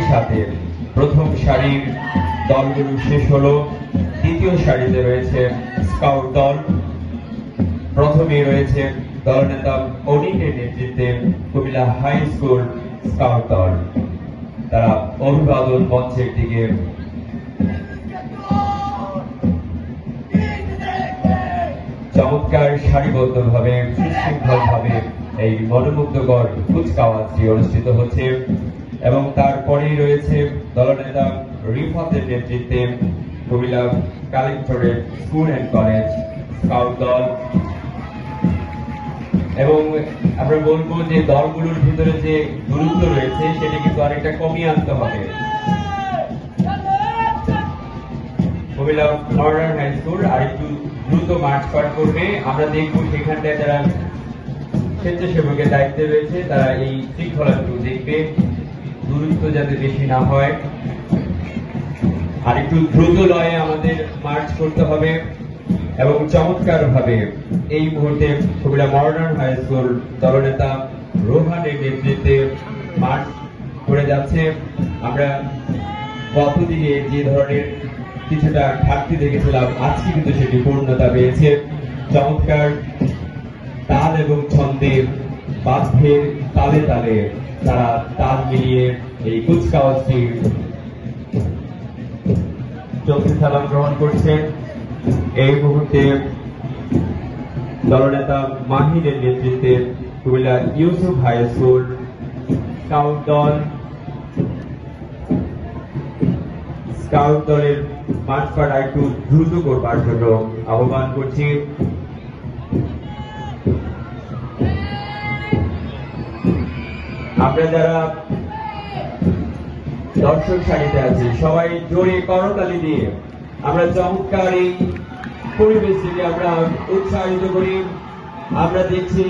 সাথে প্রথম সারির দলগুলো শেষ হলো। দ্বিতীয় সারিতে রয়েছে স্কাউট দল। প্রথমে রয়েছে দলনেতা অনিকের নেতৃত্বে কুমিল্লা হাই স্কুল স্কাউট দল। তারা অভিবাদন মঞ্চের দিকে চমৎকার সারিবদ্ধভাবে সুশৃঙ্খলভাবে এই মনোমুগ্ধকর কুচকাওয়াজটি অনুষ্ঠিত হচ্ছে এবং তারপরেই রয়েছে দলনেতা রিফাতের নেতৃত্বে Comilla collectorate school and college scout দল। এবং আমরা বলবো যে দলগুলোর ভিতরে যে দূরত্ব রয়েছে সেটা কিন্তু আরেকটা কমিয়ে আনতে হবে। কুমিল্লা মডার্ন হাই স্কুল আরেকটু দ্রুত মার্চ পার করবে। আমরা দেখবো সেখানটায় যারা স্বেচ্ছাসেবকের দায়িত্বে রয়েছে তারা এই শৃঙ্খলাটুকু দেখবে, দূরত্ব যাতে বেশি না হয়। আর একটু দ্রুত লয়ে আমাদের মার্চ করতে হবে এবং চমৎকার ভাবে এই মুহূর্তে কুমিল্লা মডার্ন হাই স্কুল দলনেতা রোহানের নেতৃত্বে মার্চ করে যাচ্ছে। আমরা গতদিনে যে ধরনের কিছুটা ঘাটতি দেখেছিলাম আজকে কিন্তু সেটি পূর্ণতা পেয়েছে। চমৎকার তাল এবং ছন্দের বাদ্যের তালে তালে তারা তাল মিলিয়ে এই কুচকাওয়াজটি চলতি সালাম গ্রহণ করছে। এই মুহূর্তে দলনেতা মাহিনের নেতৃত্বে Comilla Yusuf high school scout দল স্কাউট দলের মার্চ পাটা একটু দ্রুত করবার জন্য আহ্বান করছি। আমরা যারা দর্শক সারিতে আছি সবাই জোরে করতালি দিয়ে আমরা চমৎকার এই পরিবেশটিকে আমরা উৎসাহিত করি। আমরা দেখছি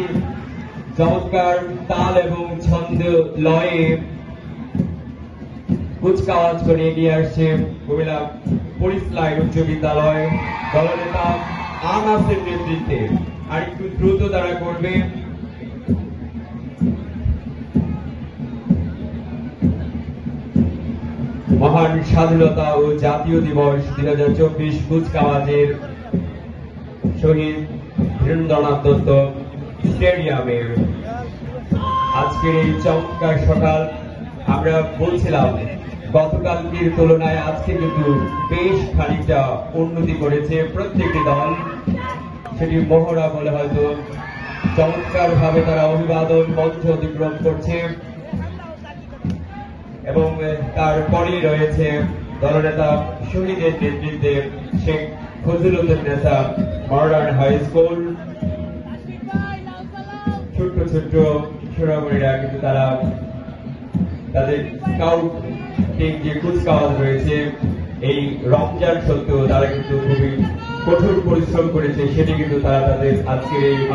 চমৎকার তাল এবং ছন্দ লয়ে কুচকাওয়াজ করে এগিয়ে আসছে কুমিল্লা পুলিশ লাইন উচ্চ বিদ্যালয় দলনেতা আনাসের নেতৃত্বে। আর একটু দ্রুত তারা করবে। মহান স্বাধীনতা ও জাতীয় দিবস 2024 কুচকাওয়াজের শহীদ ধীরেন্দ্রনাথ দত্ত স্টেডিয়ামের আজকের এই চমৎকার সকাল। আমরা বলছিলাম গতকালকের তুলনায় আজকে কিন্তু বেশ খানিকটা উন্নতি করেছে প্রত্যেকটি দল। সেটি মহড়া বলে হয়তো। চমৎকার ভাবে তারা অভিবাদন মঞ্চ অতিক্রম করছে এবং তারপরেই রয়েছে দলনেতা শহীদের নেতৃত্বে শেখ ফজলুদ্দিন নেতা মডার্ন হাই স্কুল। ছোট্ট ছোট্ট সোনামণিরা কিন্তু তারা তাদের স্কাউট টিম যে কুচকাওয়াজ রয়েছে এই রমজান সত্ত্বেও তারা কিন্তু খুবই কঠোর পরিশ্রম করেছে। সেটি কিন্তু তারা তাদের আজকের এই